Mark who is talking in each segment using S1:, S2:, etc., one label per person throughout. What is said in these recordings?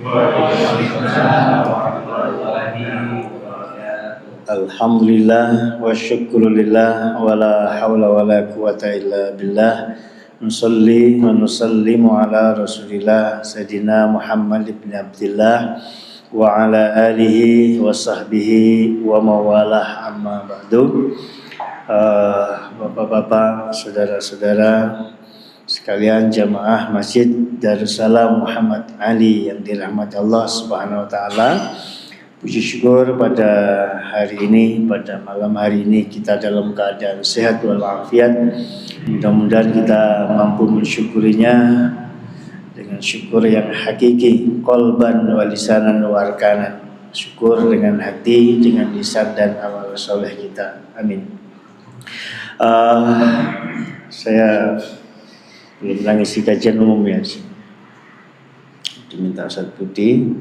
S1: Waalaikumsalam warahmatullahi wabarakatuh.
S2: Alhamdulillah wa syukurillah wa la hawla wa la quwata illa billah. Nusalli wa nusallimu ala rasulillah Sayyidina Muhammad ibn Abdillah wa ala alihi wa sahbihi wa mawalah, amma ba'du. Bapak-bapak, saudara-saudara sekalian jamaah Masjid Darussalam Muhammad Ali yang dirahmati Allah Subhanahu wa taala. Puji syukur pada hari ini, pada malam hari ini kita dalam keadaan sehat walafiat. Mudah-mudahan kita mampu mensyukurinya dengan syukur yang hakiki, qalban wa lisanan wa arkanan. Syukur dengan hati, dengan lisan dan amal soleh kita. Amin. Saya belum ngisi kajian umum ya, diminta Ustaz Budi.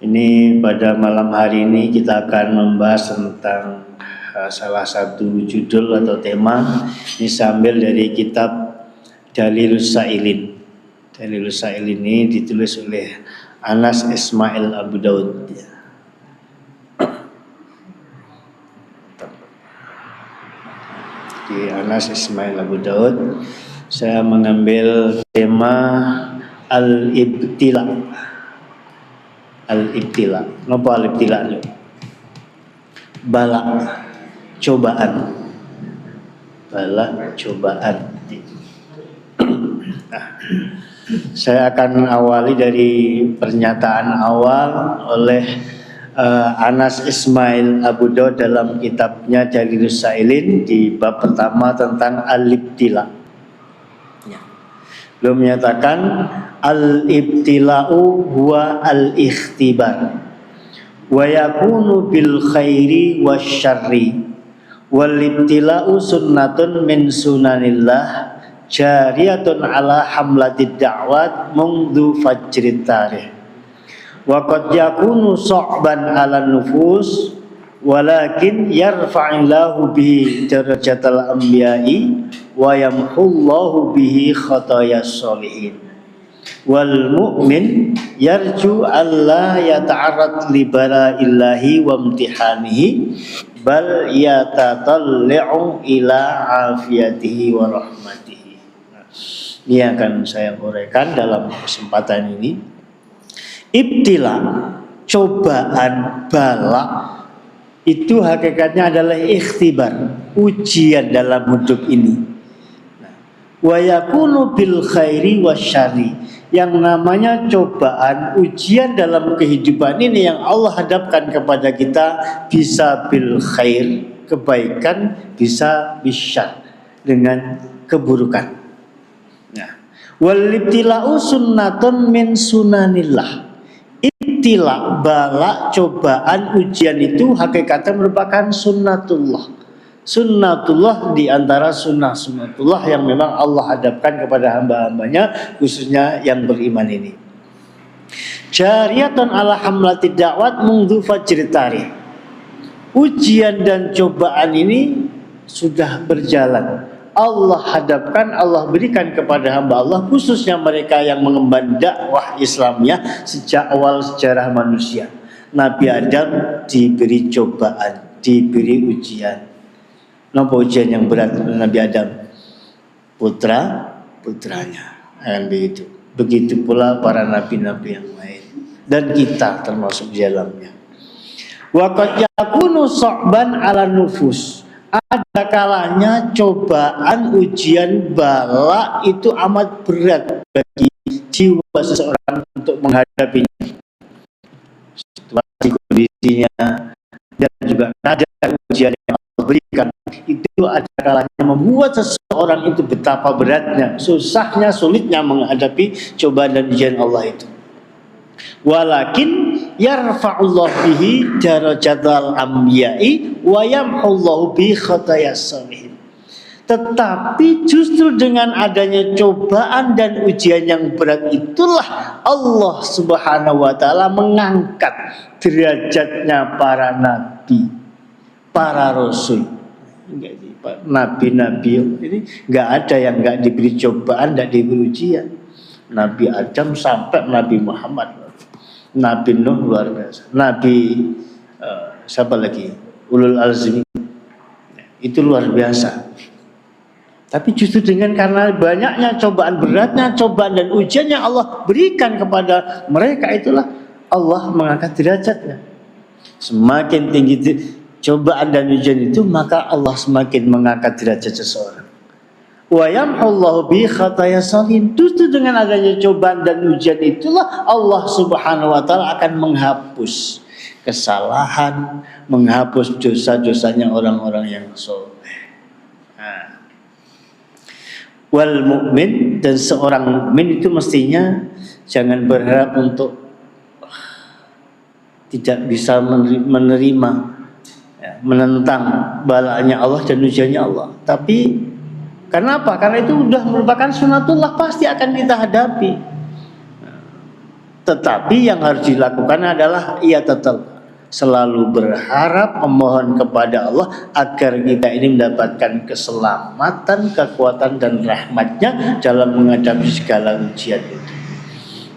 S2: Ini pada malam hari ini kita akan membahas tentang salah satu judul atau tema. Ini sambil dari kitab Dalilus Sa'ilin. Dalilus Sa'ilin ini ditulis oleh Anas Ismail Abu Daud. Di Anas Ismail Abu Daud, saya mengambil tema al-ibtila. Al-ibtila. Napa al-ibtila itu? Bala, cobaan. Bala, cobaan. Nah, saya akan awali dari pernyataan awal oleh Anas Ismail Abu Daud dalam kitabnya Dalilus Sa'ilin di bab pertama tentang al-ibtila. Beliau menyatakan al-ibtila'u huwa al-ikhtibar wa yakunu bil khairi wasyarri wal ibtila'u sunnatun min sunanillah jariyatun ala hamlatid da'wat mungdu fajrit tarikh wa qad yakunu so'ban ala nufus walakin yarfa'illahu bihi darajatal anbiya'i wa yamhullahu bihi khatayas sholihin wal mu'min yarju alla yata'arrad li bala'illahi wa imtihanihi bal yatatalli'u ila afiyatihi wa rahmatihi. Ini akan saya uraikan dalam kesempatan ini. Ibtila, cobaan, bala, itu hakikatnya adalah ikhtibar, ujian dalam hidup ini. Wa yakunu bil khairi wasyarri, yang namanya cobaan, ujian dalam kehidupan ini yang Allah hadapkan kepada kita bisa bil khair, kebaikan, bisa bisyar, dengan keburukan. Nah, wal ibtila'u sunnatun min sunanillah. Ibtila, bala, cobaan, ujian itu hakikatnya merupakan sunnatullah. Sunnatullah di antara sunnatullah yang memang Allah hadapkan kepada hamba-hambanya, khususnya yang beriman ini. Jariyatun ala hamlatid da'wat mungdu fajrit tarikh. Ujian dan cobaan ini sudah berjalan. Allah hadapkan, Allah berikan kepada hamba Allah, khususnya mereka yang mengemban dakwah Islamnya sejak awal sejarah manusia. Nabi Adam diberi cobaan, diberi ujian. Napa ujian yang berat Nabi Adam? Putranya. Begitu. Begitu pula para nabi-nabi yang lain. Dan kita termasuk di dalamnya. Wa qad yakunu so'ban ala nufus. Ada kalanya cobaan, ujian, bala itu amat berat bagi jiwa seseorang untuk menghadapinya. Situasi kondisinya dan juga kadar ujian yang Allah berikan itu ada kalanya membuat seseorang itu betapa beratnya, susahnya, sulitnya menghadapi cobaan dan ujian Allah itu. Walakin yarfa'ullahu bihi darajatal anbiya'i wa yamhullahu bihi khatayas sholihin. Tetapi justru dengan adanya cobaan dan ujian yang berat itulah Allah Subhanahu wa taala mengangkat derajatnya para nabi, para rasul. Nabi-nabi ini enggak ada yang enggak diberi cobaan, enggak diberi ujian. Nabi Adam sampai Nabi Muhammad. Nabi Nuh luar biasa. Nabi siapa lagi? Ulul Azmi. Itu luar biasa. Tapi justru dengan karena banyaknya cobaan, beratnya cobaan dan ujian yang Allah berikan kepada mereka, itulah Allah mengangkat derajatnya. Semakin tinggi cobaan dan ujian itu, maka Allah semakin mengangkat derajat seseorang. Wa yamhullahu bi khataya salihin. Justru dengan adanya cobaan dan ujian itulah Allah Subhanahu wa taala akan menghapus kesalahan, menghapus dosa-dosanya orang-orang yang soleh. Wal mukmin, dan seorang mukmin itu mestinya jangan berharap untuk tidak bisa menerima, menentang balaannya Allah dan ujiannya Allah. Tapi kenapa? Karena itu sudah merupakan sunatullah, pasti akan kita hadapi. Tetapi yang harus dilakukan adalah ia tetap selalu berharap, memohon kepada Allah agar kita ini mendapatkan keselamatan, kekuatan dan rahmatnya dalam menghadapi segala ujian itu.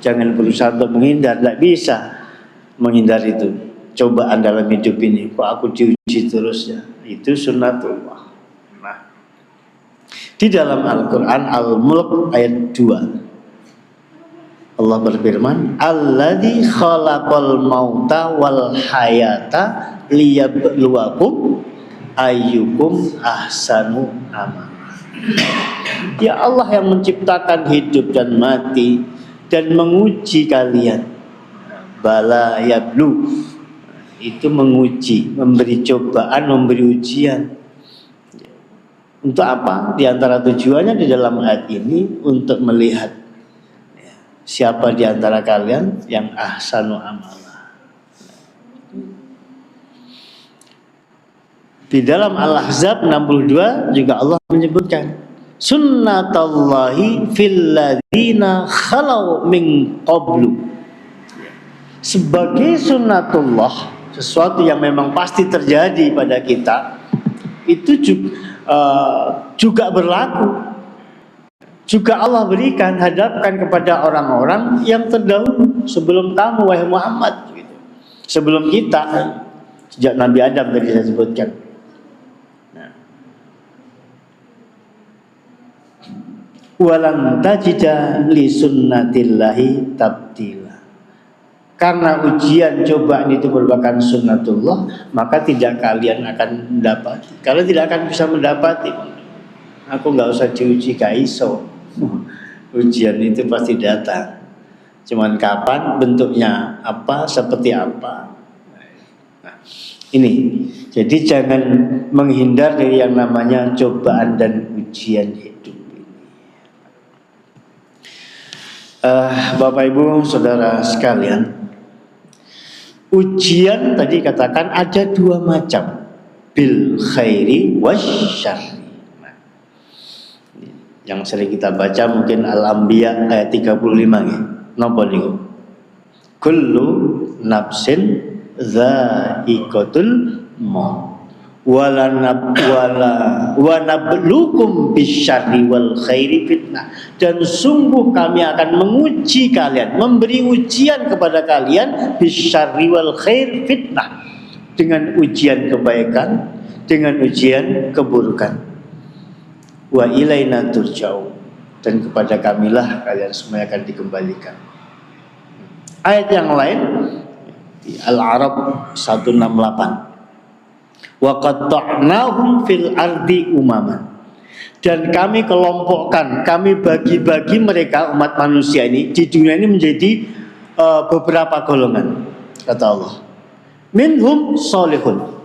S2: Jangan berusaha untuk menghindar, tidak bisa menghindar itu cobaan dalam hidup ini. Kok aku diuji terus ya? Itu sunnatullah. Nah, di dalam Al-Quran Al-Mulk ayat 2 Allah berfirman, alladzi khalaqal mauta wal hayata liyabluwakum ayyukum ahsanu amala. Ya Allah yang menciptakan hidup dan mati dan menguji kalian. Bala yablu, itu menguji, memberi cobaan, memberi ujian. Untuk apa? Di antara tujuannya di dalam ayat ini untuk melihat siapa di antara kalian yang ahsanu amala. Di dalam Al-Ahzab 62 juga Allah menyebutkan sunnatullahi fil ladzina khalau min qablu. Sebagai sunnatullah, sesuatu yang memang pasti terjadi pada kita, itu juga berlaku. Juga Allah berikan, hadapkan kepada orang-orang yang terdahulu sebelum kamu wahai Muhammad, gitu. Sebelum kita, sejak Nabi Adam tadi saya sebutkan. Walam tajida li sunnatillahi tabdila. Karena ujian cobaan itu merupakan sunnatullah, maka tidak kalian akan mendapati. Kalian tidak akan bisa mendapati. Aku nggak usah diuji kaiso. Ujian itu pasti datang. Cuman kapan, bentuknya apa, seperti apa. Nah, ini. Jadi jangan menghindar dari yang namanya cobaan dan ujian hidup ini. Bapak Ibu Saudara sekalian, ujian tadi katakan ada dua macam, bil khairi wasyarri. Yang sering kita baca mungkin Al-Anbiya ayat 35 ya. Napa niku? Kullu nafsin dha'iqatul maut. Wa nabluukum bisyarri wal khairi fitnah. Dan sungguh kami akan menguji kalian, memberi ujian kepada kalian bisyarri wal khair fitnah. Dengan ujian kebaikan, dengan ujian keburukan. Wa ilaina turja'un, dan kepada kamilah kalian semua akan dikembalikan. Ayat yang lain di Al-A'raf 168. Wa qatta'nahum fil ardi umaman. Dan kami kelompokkan, kami bagi-bagi mereka umat manusia ini di dunia ini menjadi beberapa golongan, kata Allah. Minhum solihun,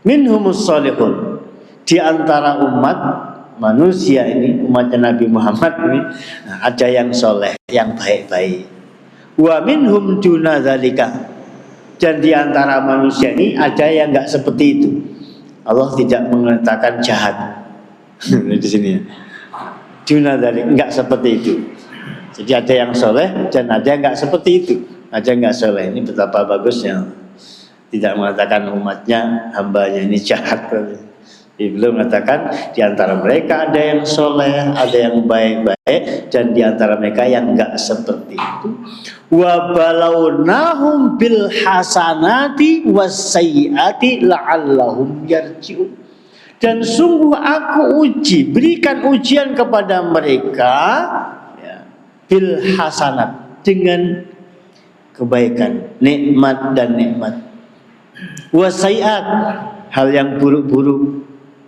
S2: minhumus solihun. Di antara umat manusia ini, umatnya Nabi Muhammad ini, ada yang soleh, yang baik-baik. Wa minhum duna dzalika, dan di antara manusia ini ada yang enggak seperti itu. Allah tidak mengatakan jahat di sini ya. Duna dzalika, enggak seperti itu. Jadi ada yang soleh dan ada yang enggak seperti itu. Ada yang enggak soleh. Ini betapa bagusnya. Tidak mengatakan umatnya, hambanya ini jahat. Beliau mengatakan di antara mereka ada yang soleh, ada yang baik-baik, dan di antara mereka yang enggak seperti itu. Wa balawnahum bil hasanati wasayyiati la'allahum yarji'un. Dan sungguh aku uji, berikan ujian kepada mereka ya, bil hasanat, dengan kebaikan, nikmat dan nikmat. Wasayyiat, hal yang buruk-buruk,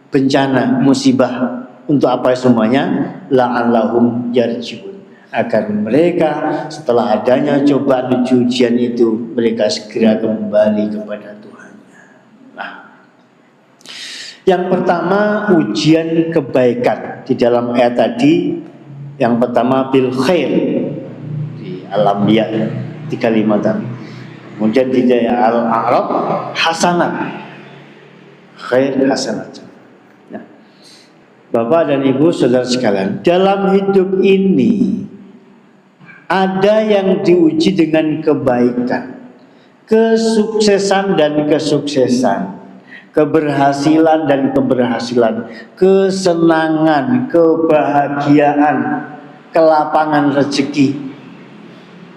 S2: bencana, musibah. Untuk apa semuanya? La'allahum yarji'un, agar mereka setelah adanya cobaan ujian itu, mereka segera kembali kepada Tuhan. Nah, yang pertama ujian kebaikan di dalam ayat tadi. Yang pertama bil khair di Al-Anbiya 35 tadi. Kemudian di Al-A'raf hasanat, khair hasanat. Nah, Bapak dan Ibu saudara sekalian, dalam hidup ini ada yang diuji dengan kebaikan, kesuksesan dan kesuksesan, keberhasilan dan keberhasilan, kesenangan, kebahagiaan, kelapangan rezeki.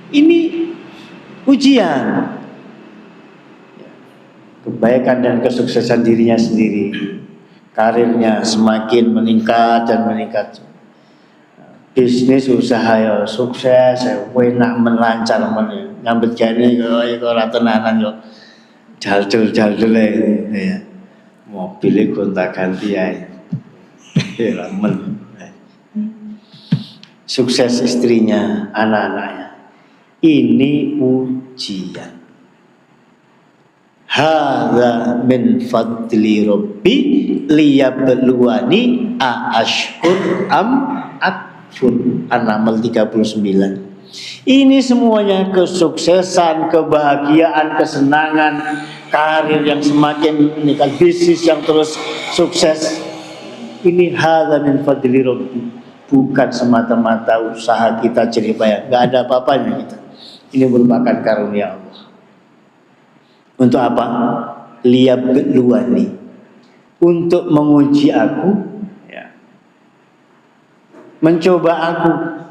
S2: Ini ujian. Kebaikan dan kesuksesan dirinya sendiri, karirnya semakin meningkat dan meningkat, bisnis usaha ya sukses, enak melancar, nyambet gani kok ora tenanan yo jaldul ya. Mobilnya gonta-ganti ae. Ya men. Sukses istrinya, anak-anaknya. Ini ujian. Hadza min fadli rabbi liyabluwani aashkur am akfur. An-Naml 39. Ini semuanya kesuksesan, kebahagiaan, kesenangan, karir yang semakin meningkat, bisnis yang terus sukses. Ini hadza min fadli rabbi, bukan semata-mata usaha kita jerih payah, enggak ada apa-apanya kita. Ini merupakan karunia Allah. Untuk apa? Liyabluwani, untuk menguji aku, ya. Mencoba aku.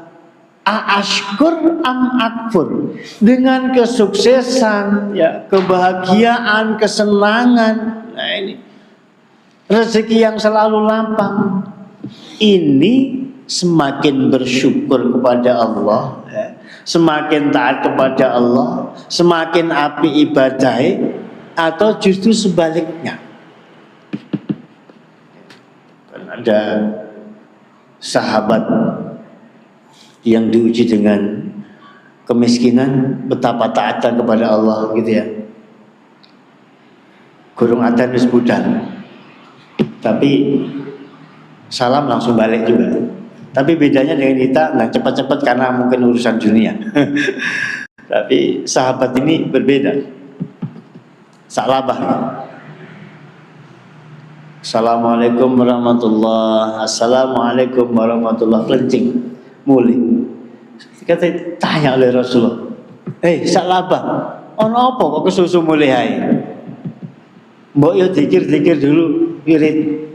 S2: Aashkur am akfur, dengan kesuksesan, ya, kebahagiaan, kesenangan. Nah, ini rezeki yang selalu lapang. Ini semakin bersyukur kepada Allah, ya, semakin taat kepada Allah, semakin api ibadah, atau justru sebaliknya. Ada sahabat yang diuji dengan kemiskinan, betapa taatan kepada Allah gitu ya. Gurung adzan wis budal, tapi salam langsung balik juga. Tapi bedanya dengan kita nggak cepat-cepat karena mungkin urusan dunia. Tapi sahabat ini berbeda. Salabah. Assalamualaikum warahmatullahi. Assalamualaikum warahmatullahi. Pelencing, mulai. Kata tanya oleh Rasulullah, salabah, ono apa kok kesusu mulai hai? Mbok yo zikir-zikir dulu, wirid.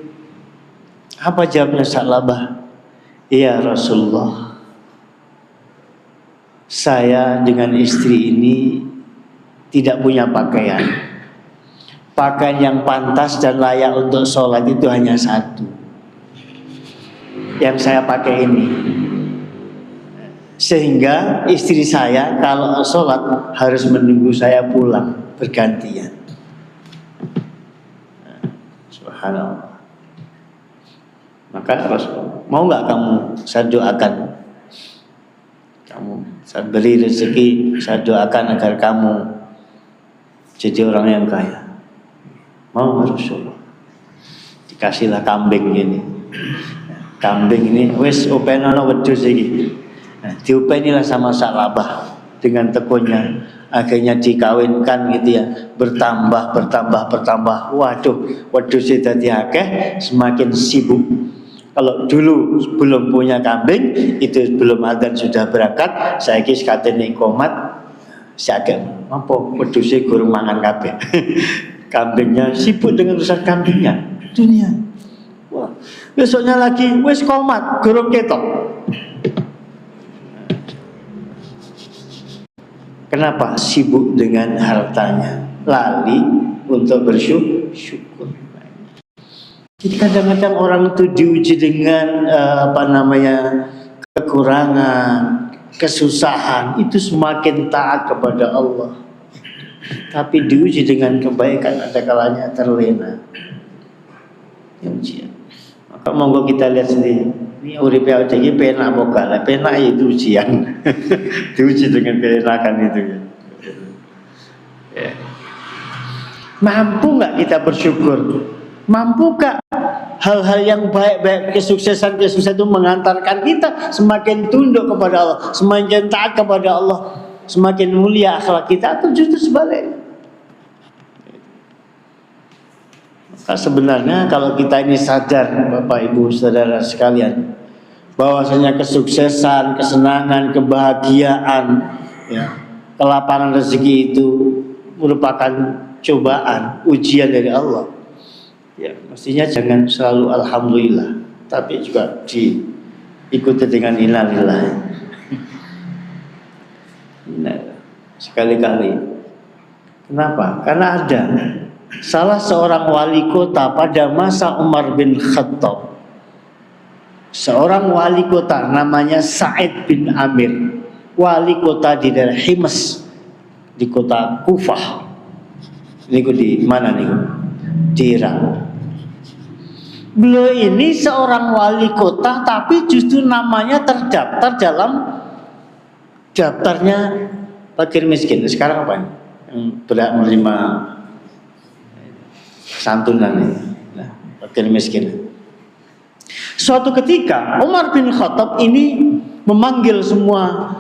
S2: Apa jawabnya salabah? Ya Rasulullah, saya dengan istri ini tidak punya pakaian. Pakaian yang pantas dan layak untuk sholat itu hanya satu, yang saya pakai ini. Sehingga istri saya kalau sholat harus menunggu saya pulang bergantian. Subhanallah. Maka Rasul, mau nggak kamu saya doakan? Saya beri rezeki, saya doakan agar kamu jadi orang yang kaya. Mau Rasulullah? Dikasihlah kambing ini. Kambing ini wis openono wedhus iki. Nah, diupenilah sama Salabah dengan tekunnya, akhirnya dikawinkan gitu ya, bertambah. Waduh, wedhusnya dadi akeh, semakin sibuk. Kalau dulu belum punya kambing, itu belum adzan sudah berangkat, saiki sekatene komat, sakit apa wedhusnya gurung mangan kabeh. Kambingnya sibuk dengan urusan kambingnya, dunia. Besoknya lagi wis komat, gorong ketok. Kenapa? Sibuk dengan hartanya, lali untuk bersyukur. Jadi kadang-kadang orang itu diuji dengan kekurangan, kesusahan, itu semakin taat kepada Allah. Tapi diuji dengan kebaikan, ada kalanya terlena. Ujian. Maka monggo kita lihat sendiri. Ini urip ya jadi penak boga, penak itu ujian. Diuji dengan keenakan itu. Ya. Mampu nggak kita bersyukur? Mampu nggak hal-hal yang baik-baik, kesuksesan itu mengantarkan kita semakin tunduk kepada Allah, semakin taat kepada Allah, semakin mulia akhlak kita, atau justru sebaliknya? Maka sebenarnya kalau kita ini sadar, Bapak Ibu Saudara sekalian, bahwasanya kesuksesan, kesenangan, kebahagiaan, ya, kelapangan rezeki itu merupakan cobaan, ujian dari Allah. Ya, mestinya jangan selalu alhamdulillah, tapi juga diikuti dengan innalillah. Nah, sekali-kali. Kenapa? Karena ada salah seorang wali kota pada masa Umar bin Khattab. Seorang wali kota namanya Sa'id bin Amir, wali kota di daerah Himas, di kota Kufah. Ini di mana nih? Di Irak. Beliau ini seorang wali kota, tapi justru namanya terdaftar dalam daftarnya fakir miskin. Sekarang apa nih? Yang berhak menerima santunan ini, nah, fakir miskin. Suatu ketika Umar bin Khattab ini memanggil semua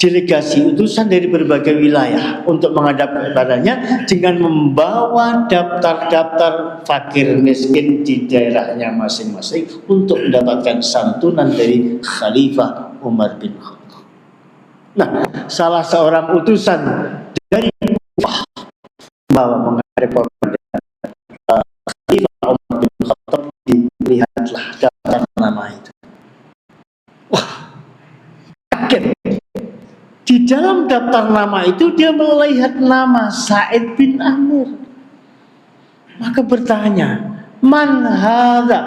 S2: delegasi utusan dari berbagai wilayah untuk menghadap kepadanya dengan membawa daftar-daftar fakir miskin di daerahnya masing-masing untuk mendapatkan santunan dari Khalifah Umar bin Khattab. Nah, salah seorang utusan dari Kufah membawa menghadap kepada Khalifah Umar bin Khattab, dilihatlah daftar nama itu. Wah, kaget. Di dalam daftar nama itu dia melihat nama Sa'id bin Amir. Maka bertanya, man hadza?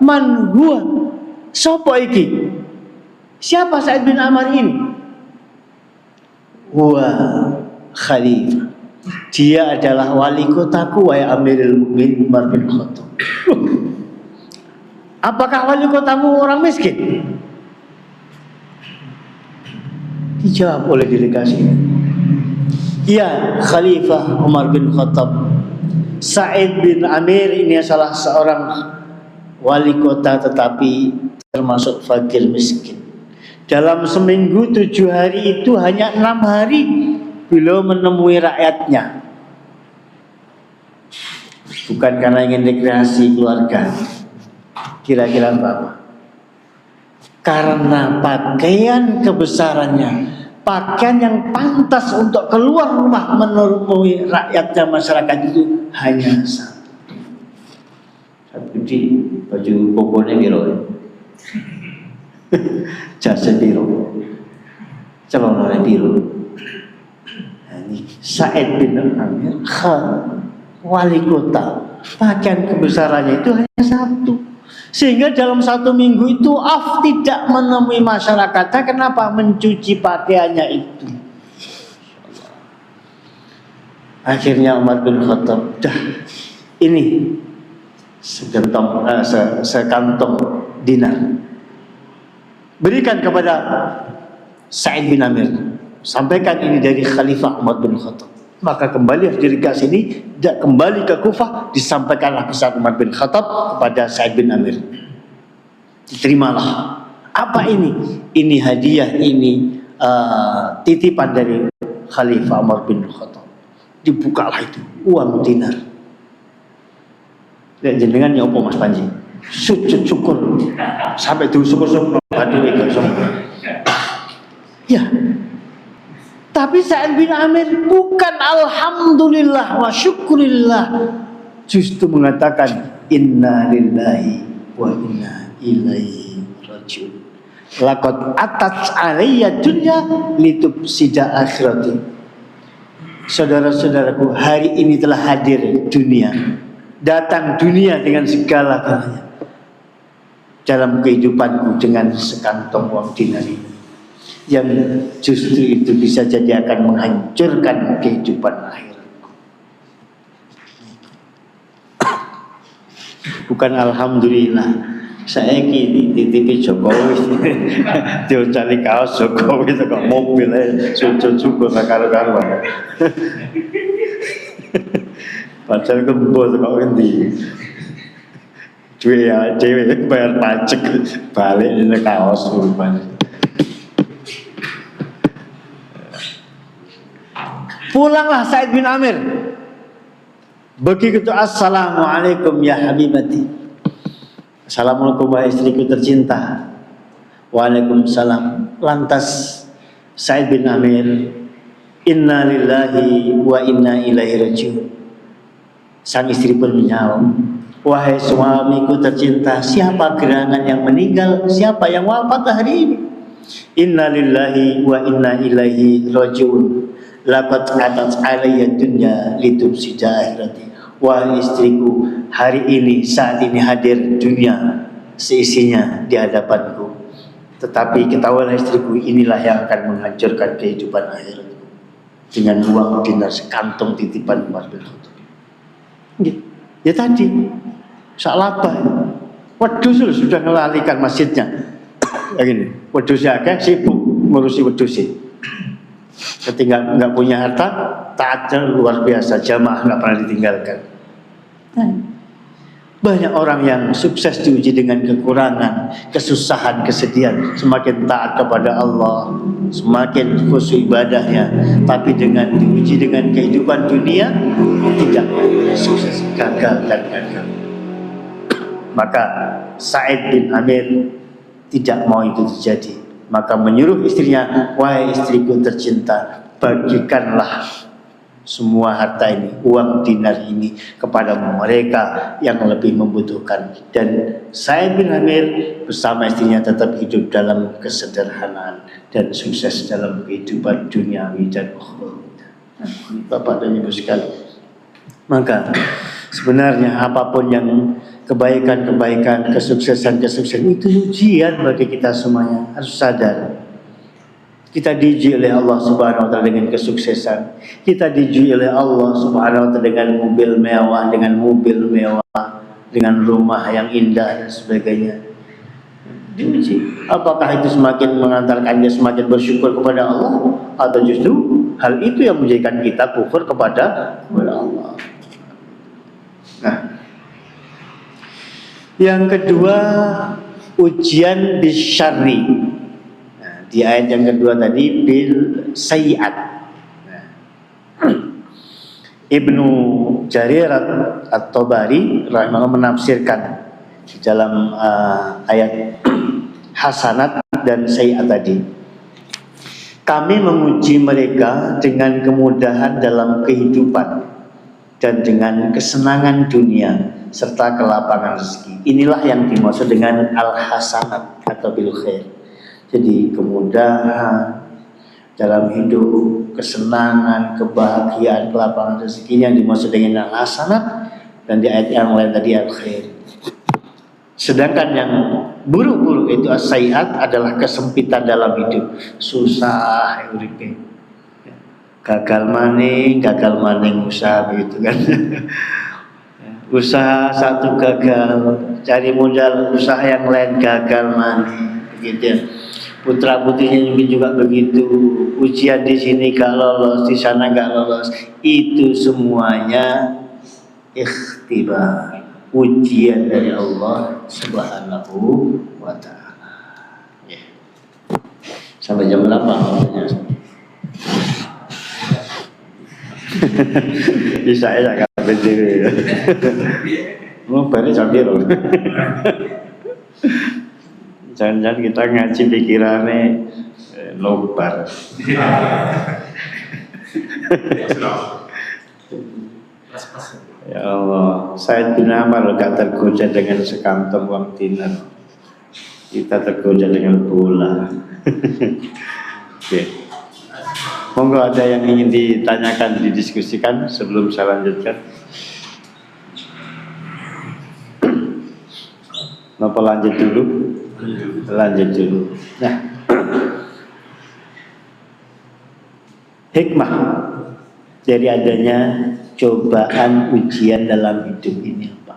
S2: Man huwa? Sapa iki? Siapa Sa'id bin Amir ini? Huwa Khalifah. Dia adalah wali kotaku, wahai Amirul Mukminin Umar bin Khattab. Apakah wali kotamu orang miskin? Dijawab oleh delegasi. Ya, Khalifah Umar bin Khattab, Sa'id bin Amir ini salah seorang wali kota tetapi termasuk fakir miskin. Dalam seminggu 7 hari itu hanya 6 hari beliau menemui rakyatnya. Bukan karena ingin rekreasi keluarga. Kira-kira apa? Karena pakaian kebesarannya, pakaian yang pantas untuk keluar rumah menemui rakyatnya, masyarakat itu hanya satu. Satu di baju kokonya biru, jas biru, celana biru. Ini Sa'id bin Amir, wali kota, pakaian kebesarannya itu hanya satu. Sehingga dalam 1 minggu itu tidak menemui masyarakatnya. Kenapa? Mencuci pakaiannya itu. Akhirnya Umar bin Khattab, dah ini sekantong dinar, berikan kepada Sa'id bin Amir, sampaikan ini dari Khalifah Umar bin Khattab. Maka kembali delegasi ini kembali ke Kufah, disampaikanlah pesan Umar bin Khattab kepada Sa'id bin Amir. Terimalah. Apa ini? Ini hadiah, ini titipan dari Khalifah Umar bin Khattab. Dibukalah itu uang dinar. Lihat jenengan nyopo Mas Panji. Sujud syukur sampai diusyukur-syukur. Ya. Tapi Sa'id bin Amir bukan alhamdulillah wa syukurillah, justru mengatakan inna lillahi wa inna ilaihi rajiun. Laqad atat alayya dunya litufsida akhirati. Saudara-saudaraku, hari ini telah hadir dunia. Datang dunia dengan segala galanya dalam kehidupanku dengan sekantong uang dinar ini, yang justru itu bisa jadi akan menghancurkan kehidupan akhiratku. Bukan alhamdulillah, saya kini titipi Jokowi, diucali kaos Jokowi kok mobil sujud syukur karo-karuan. Padahal kembos kok ngendi. Dewe bayar pajak balik ini kaos rumah. Pulanglah Sa'id bin Amir. Begitu assalamualaikum ya habibati. Assalamualaikum wahai istriku tercinta. Waalaikumsalam. Lantas Sa'id bin Amir, inna lillahi wa inna ilaihi rajiun. Sang istri pun menjawab, wahai suamiku tercinta, siapa gerangan yang meninggal, siapa yang wafat hari ini? Inna lillahi wa inna ilaihi rajiun. Laqad atat alayya dunya litufsida akhirati. Wahai istriku, hari ini saat ini hadir dunia seisinya di hadapanku. Tetapi ketahuilah istriku, inilah yang akan menghancurkan kehidupan akhiratku dengan uang dinar sekantong titipan Umar bin Khattab. Ya tadi salabah wedhus sudah ngelalikan masjidnya. Ya gini, wedhusnya akeh sibuk ngurusi wedhus. Ketika nggak punya harta, taatnya luar biasa, jamaah nggak pernah ditinggalkan. Banyak orang yang sukses diuji dengan kekurangan, kesusahan, kesedihan, semakin taat kepada Allah, semakin khusyuk ibadahnya. Tapi dengan diuji dengan kehidupan dunia, tidak sukses, gagal dan gagal. Maka Sa'id bin Amir tidak mau itu terjadi. Maka menyuruh istrinya, wahai istriku tercinta, bagikanlah semua harta ini, uang dinar ini kepada mereka yang lebih membutuhkan. Dan Sa'id bin Amir bersama istrinya tetap hidup dalam kesederhanaan dan sukses dalam kehidupan duniawi dan ukhrawi. Bapak dan Ibu sekalian, maka sebenarnya apapun yang kebaikan-kebaikan, kesuksesan-kesuksesan itu ujian bagi kita semuanya. Harus sadar, kita diuji oleh Allah Subhanahu wa taala dengan kesuksesan. Kita diuji oleh Allah Subhanahu wa taala dengan mobil mewah, dengan rumah yang indah dan sebagainya. Diuji. Apakah itu semakin mengantarkan dia semakin bersyukur kepada Allah, atau justru hal itu yang menjadikan kita kufur kepada Allah? Nah, yang kedua, ujian bisyarri. Di ayat yang kedua tadi bil sayyi'at. Ibnu Jarir At-Tabari rahimahullah menafsirkan di dalam ayat hasanat dan sayyi'at tadi. Kami menguji mereka dengan kemudahan dalam kehidupan dan dengan kesenangan dunia serta kelapangan rezeki. Inilah yang dimaksud dengan al-hasanat atau bil khair. Jadi kemudahan dalam hidup, kesenangan, kebahagiaan, kelapangan rezeki yang dimaksud dengan al-hasanat, dan di ayat yang lain tadi al-khair. Sedangkan yang buruk-buruk itu as-sayyi'at adalah kesempitan dalam hidup, susah uripe. Gagal maning usaha begitu kan. Usaha satu gagal, cari modal usaha yang lain gagal maning begitu. Putra putrinya mungkin juga begitu, ujian di sini gak lolos, di sana gak lolos. Itu semuanya ikhtibar, ujian dari Allah Subhanahu wa ta'ala. Ya. Sampai jam berapa maksudnya? Bisa ya gak berdiri. Mau balik sambil loh. Jangan-jangan kita ngaji pikirannya lobar. Ya Allah, saya bin Amr gak tergoda dengan sekantong uang dinar. Kita tergoda dengan bola. Oke. Monggo ada yang ingin ditanyakan, didiskusikan sebelum saya lanjutkan. Apa lanjut dulu? Lanjut dulu. Nah, hikmah dari adanya cobaan ujian dalam hidup ini apa?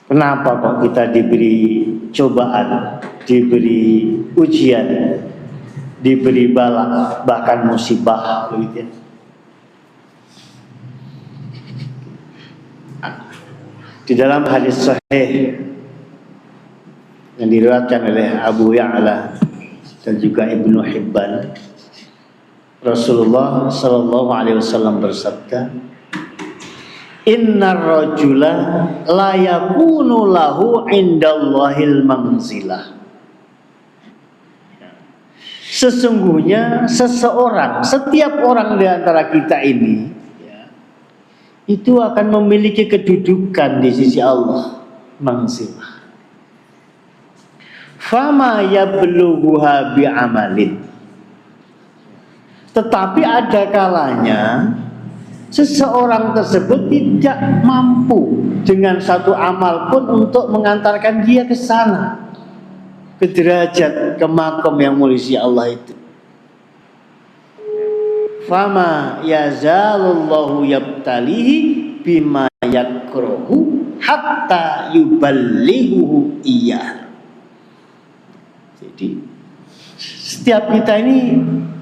S2: Kenapa kok kita diberi cobaan, diberi ujian, diberi bala, bahkan musibah, begitu? Di dalam hadis sahih yang diriwayatkan oleh Abu Ya'la dan juga Ibnu Hibban, Rasulullah sallallahu alaihi wasallam bersabda, "Innar rajula la yakunu lahu indallahil manzilah." Sesungguhnya seseorang, setiap orang di antara kita ini itu akan memiliki kedudukan di sisi Allah, manzilah. Fama yablughuha bi'amalin. Tetapi ada kalanya seseorang tersebut tidak mampu dengan satu amal pun untuk mengantarkan dia ke sana, ke derajat, ke makom yang mulia Allah itu. Fama yazalullahu yabtalihi bima yakruhu hatta yuballighuhu iyah. Jadi setiap kita ini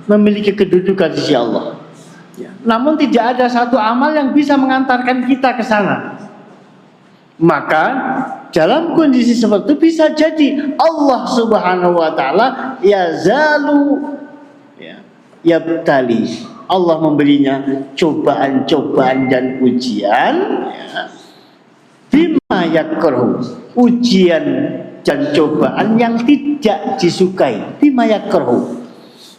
S2: memiliki kedudukan di sisi Allah. Namun tidak ada satu amal yang bisa mengantarkan kita ke sana. Maka dalam kondisi seperti itu bisa jadi Allah Subhanahu wa taala yazalu yabtali. Allah memberinya cobaan-cobaan dan ujian bima yakruh, ujian dan cobaan yang tidak disukai, bima yakruh.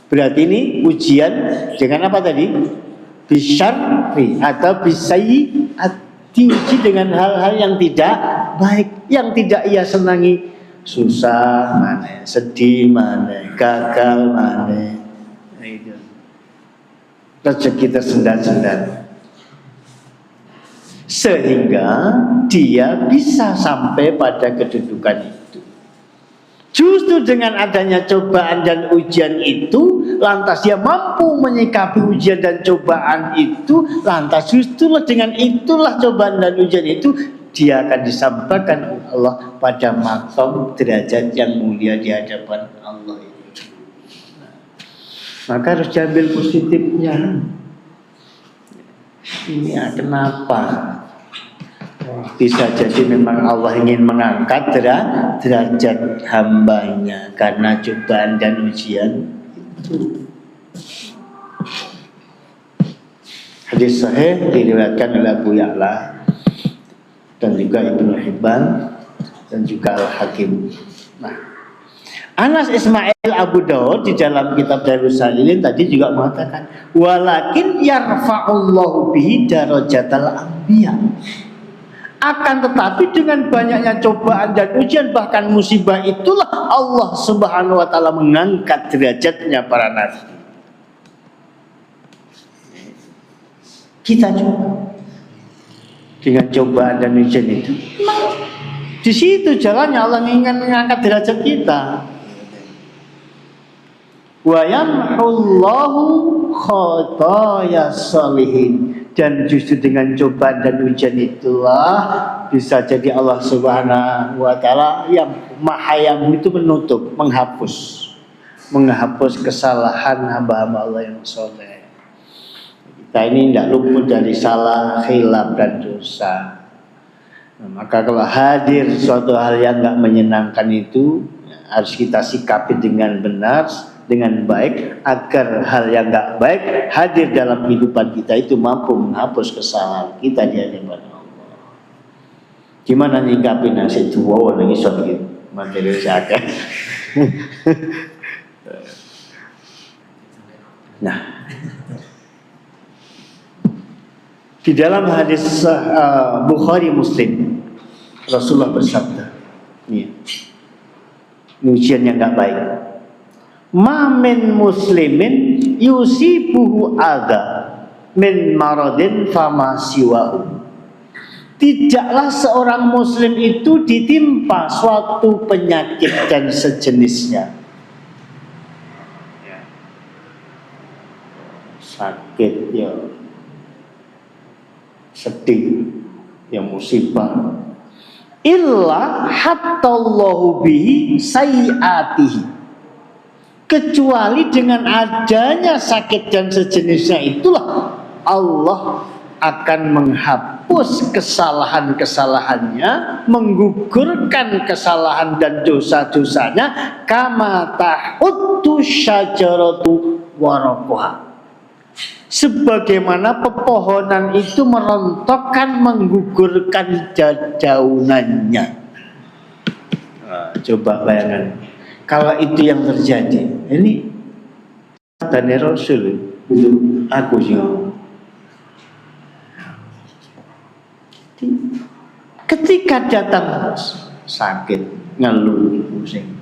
S2: Berarti ini ujian dengan apa tadi? Bisyarri atau bisayyi'at, diuji dengan hal-hal yang tidak baik, yang tidak ia senangi. Susah mana, sedih mana, gagal mana, rezeki tersendat-sendat, sehingga dia bisa sampai pada kedudukan itu. Justru dengan adanya cobaan dan ujian itu, lantas dia mampu menyikapi ujian dan cobaan itu, lantas justru dengan itulah cobaan dan ujian itu, dia akan disampaikan Allah pada maqam derajat yang mulia di hadapan Allah itu. Maka harus diambil positifnya. Ini kenapa? Bisa jadi memang Allah ingin mengangkat derajat hambanya karena cobaan dan ujian itu. Hadis sahih diriwayatkan oleh Abu Ya'la dan juga Ibnu Hibban dan juga Al-Hakim. Nah, Anas Ismail Abu Daud di dalam kitab Darus Salihin tadi juga mengatakan, walakin yarfa'ullahu bihi darajatal anbiya. Akan tetapi dengan banyaknya cobaan dan ujian bahkan musibah itulah Allah Subhanahu wa taala mengangkat derajatnya para nabi. Kita coba dengan cobaan dan ujian itu. Di situ jalannya Allah ingin mengangkat derajat kita. Wa yamhullahu khatayas sholihin. Dan justru dengan cobaan dan ujian itulah bisa jadi Allah Subhanahu wa taala yang mahayam itu menutup, menghapus kesalahan hamba-hamba Allah yang soleh. Kita ini tidak luput dari salah, khilaf dan dosa. Nah, maka kalau hadir suatu hal yang tidak menyenangkan itu harus kita sikapi dengan benar, dengan baik, agar hal yang tidak baik hadir dalam kehidupan kita itu mampu menghapus kesalahan kita di hadapan Allah. Gimana nyikapi nasi tua lagi gitu materi saya. Nah, Di dalam hadis Bukhari Muslim, Rasulullah bersabda, ini ujian yang nggak baik. Ma min muslimin yusibuhu adha min maradin fama siwahu. Tidaklah seorang muslim itu ditimpa suatu penyakit dan sejenisnya. Sakit ya, sedih ya, musibah, illa hattallahu bihi sayiatihi, kecuali dengan adanya sakit dan sejenisnya itulah Allah akan menghapus kesalahan-kesalahannya, menggugurkan kesalahan dan dosa-dosanya, kama tahuttu syajaratu waraqaha, sebagaimana pepohonan itu merontokkan, menggugurkan daunannya. Nah, coba bayangkan kalau itu yang terjadi. Ini dari Rasul itu aku sih. Ketika datang sakit, ngeluh, pusing,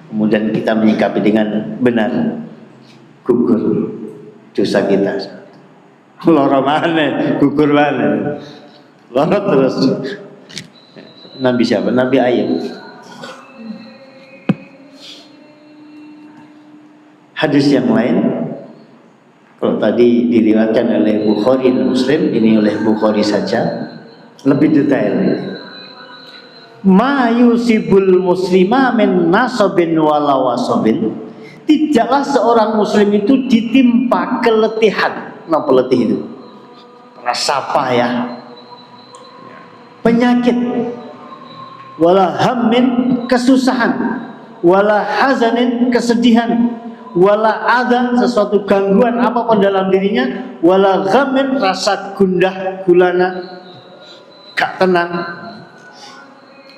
S2: kemudian kita menyikapi dengan benar, gugur dosa kita. Loro mana, gugur mana, loro terus. Nabi siapa? Nabi Ayub. Hadis yang lain, kalau tadi diriwayatkan oleh Bukhari dan Muslim, ini oleh Bukhari saja, lebih detail. Ma yusibul muslima min nasabin wala wasabin. Tidaklah seorang muslim itu ditimpa keletihan. Kenapa letih itu? Rasa payah, penyakit, wala hammin, kesusahan, wala hazanin, kesedihan, wala adhan, sesuatu gangguan apapun dalam dirinya, wala ghamin, rasa gundah gulana, gak tenang,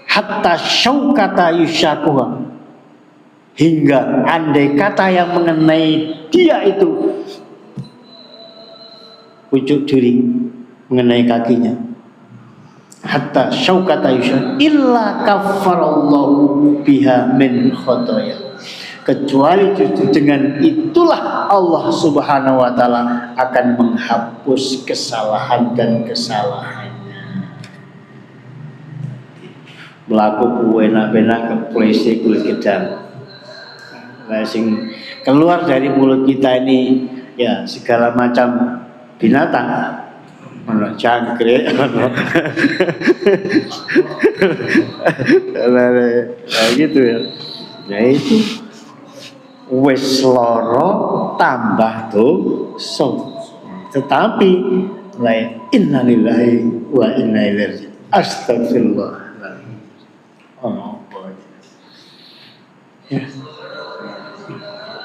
S2: hatta syaukata yusyakuha, hingga andai kata yang mengenai dia itu pucuk duri mengenai kakinya, hatta syaukata yusyakuha, illa kaffarallahu biha min khotoya, kecuali justru dengan itulah Allah Subhanahu wa ta'ala akan menghapus kesalahan dan kesalahannya. Melaku enak-enak ke polisi kulit gedang, sing keluar dari mulut kita ini ya segala macam binatang, mana jangkrik, nah, gitu ya. Nah itu wis loro tambah dosa. Tetapi la innalillahi wa inna ilaihi astagfirullah. Ya.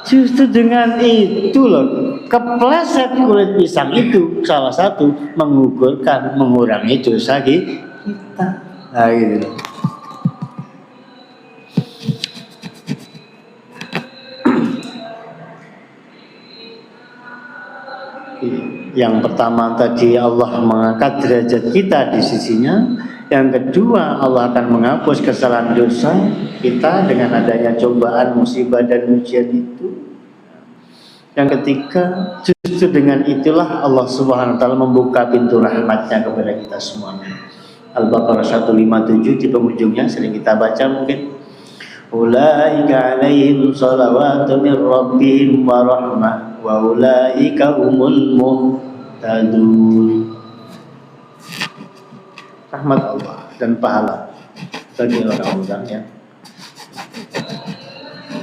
S2: Justru dengan itu loh, kepleset kulit pisang itu salah satu mengukurkan, mengurangi dosa kita. Nah gitu. Yang pertama tadi Allah mengangkat derajat kita di sisinya. Yang kedua Allah akan menghapus kesalahan dosa kita dengan adanya cobaan, musibah dan ujian itu. Yang ketiga, justru dengan itulah Allah Subhanahu wa ta'ala membuka pintu rahmatnya kepada kita semuanya. Al-Baqarah 157 di penghujungnya sering kita baca mungkin. Ulaika alaihim salawatu min rabbihim wa rahmah wa ulaika humul muhtadun. Rahmat Allah dan pahala bagi orang-orang yang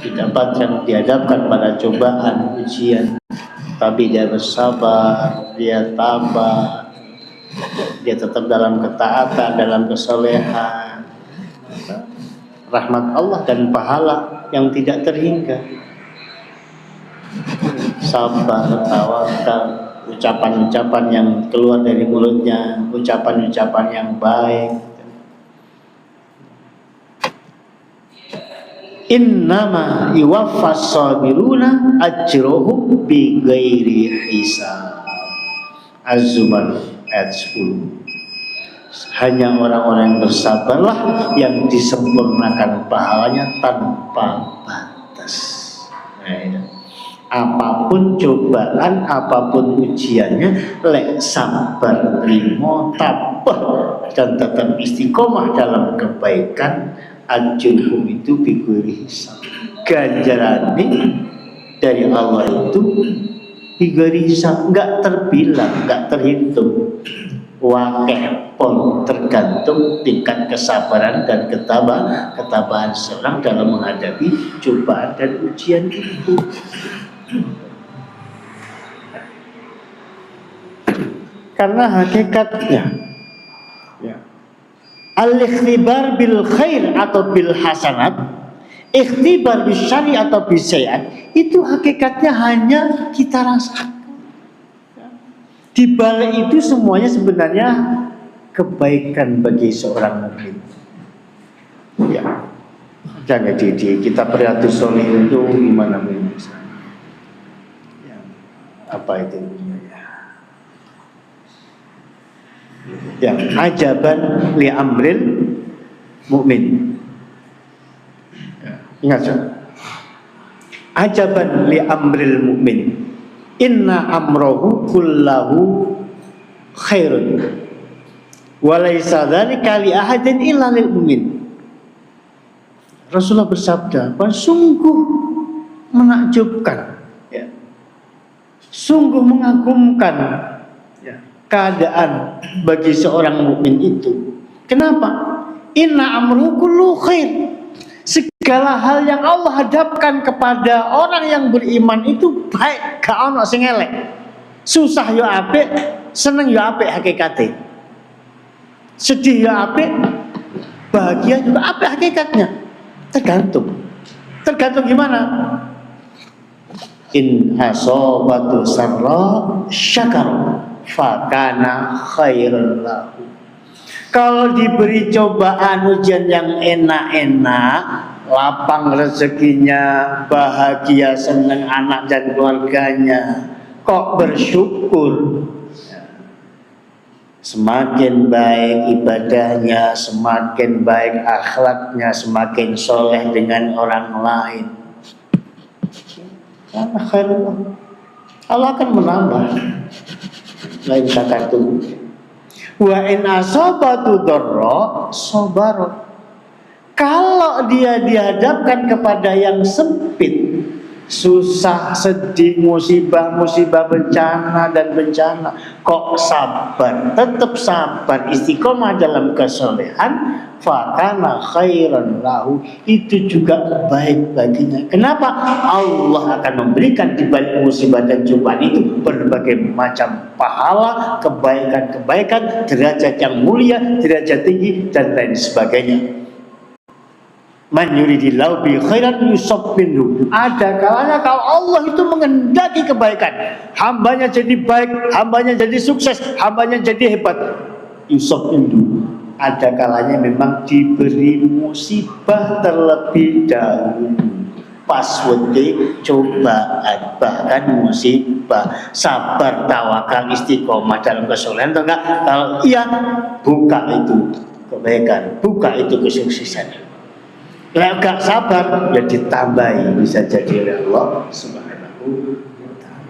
S2: didapatkan, dihadapkan pada cobaan, ujian, tapi dia bersabar, dia tabah, dia tetap dalam ketaatan, dalam kesolehan. Rahmat Allah dan pahala yang tidak terhingga. Sabar, tawakal, ucapan-ucapan yang keluar dari mulutnya, ucapan-ucapan yang baik. Innama yuwaffas sabiruna ajrohum bighairi hisab. Az-Zumar ayat 10. Hanya orang-orang yang bersabarlah yang disempurnakan pahalanya tanpa batas. Nah, itu. Apapun cobaan, apapun ujiannya, lek sabar, terima, tabah dan tetap istiqomah dalam kebaikan, ajruhum itu bighairi hisab. Ganjaran dari Allah itu bighairi hisab, enggak terbilang, enggak terhitung. Wakeh pun tergantung tingkat kesabaran dan ketabahan seorang dalam menghadapi cobaan dan ujian itu. Karena hakikatnya al-ikhtibar bil khair atau bil hasanat, ikhtibar bil syari atau bil sayyiat, itu hakikatnya hanya kita rasakan. Di balik itu semuanya sebenarnya kebaikan bagi seorang mukmin. Ya, jangan kita Riyadhus Shalihin itu gimana misalnya? Ya, apa itu? Ya, ajaban li amril mukmin. Ya, ingat ya. Ajaban li amril mukmin. Inna amrohu kullahu khairun walaysa dzalika li ahadin illa lil mu'min. Rasulullah bersabda, sungguh menakjubkan, ya, sungguh mengagumkan, ya, keadaan bagi seorang mukmin itu. Kenapa? Inna amrohu kullahu khair. Segala hal yang Allah hadapkan kepada orang yang beriman itu baik, gak ono sing elek. Susah yo apik, seneng yo apik hakikate. Sedih yo apik, bahagia juga apik hakikatnya. Tergantung gimana. In asabatu sarra syakar fakana khairan lahu. Kalau diberi cobaan ujian yang enak-enak, lapang rezekinya, bahagia, senang anak dan keluarganya, kok bersyukur, semakin baik ibadahnya, semakin baik akhlaknya, semakin soleh dengan orang lain. Karena khairullah, Allah akan menambah. Lain sakatum. Wa in asabatu dharra sabara. Kalau dia dihadapkan kepada yang sempit, susah, sedih, musibah, bencana dan bencana, kok sabar, tetap sabar, istiqomah dalam kesolehan, fakana khairan lahu, itu juga baik baginya. Kenapa? Allah akan memberikan di balik musibah dan cobaan itu berbagai macam pahala, kebaikan, derajat yang mulia, derajat tinggi dan lain sebagainya. Man yuridillahu bi khairan yusab minhu. Ada kalanya kalau Allah itu mengendaki kebaikan, hambanya jadi baik, hambanya jadi sukses, hambanya jadi hebat, yusab minhu. Ada kalanya memang diberi musibah terlebih dahulu, pas wedi cobaan, bahkan musibah, sabar, tawakal, istiqomah dalam kesolehan. Enggak, kalau iya, buka itu kebaikan, buka itu kesuksesan. Kalau gak sabar, ya ditambahi, bisa jadi oleh Allah Subhanahu wa ta'ala.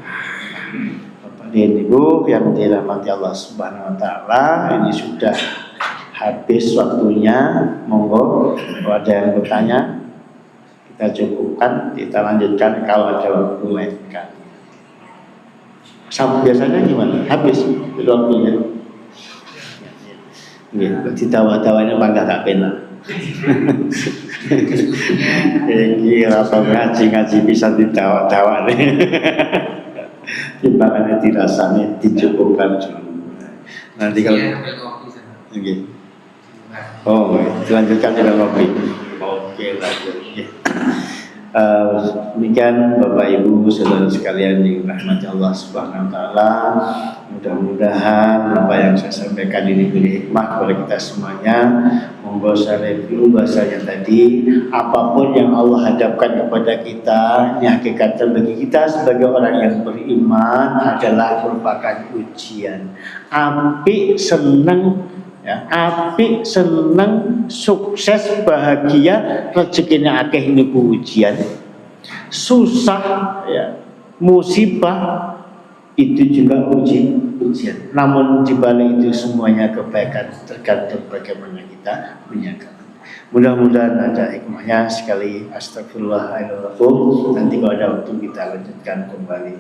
S2: Bapak dan Ibu yang dirahmati Allah Subhanahu wa ta'ala, ini sudah habis waktunya. Monggo kalau ada yang bertanya, kita cukupkan, kita lanjutkan kalau ada waktu lain kan. Biasanya gimana? Habis waktunya. Ya, ditawa-tawanya bangga gak penak. Ini rasa ngaji bisa ditawa-tawa nih. Timbangannya dirasanya dicukupkan dulu. Nanti kalau dilanjutkan dengan ngopi. Oke, lanjut. Demikian Bapak Ibu saudara sekalian yang dirahmati Allah Subhanahu wa taala. Mudah-mudahan apa yang saya sampaikan ini beri hikmah kepada kita semuanya. Monggo saya review bahasanya tadi, apapun yang Allah hadapkan kepada kita, ini hakikatnya bagi kita sebagai orang yang beriman adalah merupakan ujian. Apik seneng ya, apik seneng sukses bahagia rezekinya akeh ini ujian. Susah ya, musibah itu juga ujian. Namun di balik itu semuanya kebaikan, tergantung bagaimana kita menyikapi. Mudah-mudahan ada hikmahnya. Sekali astagfirullahaladzim. Nanti kalau ada waktu kita lanjutkan kembali.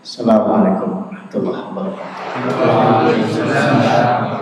S2: Assalamualaikum warahmatullahi wabarakatuh.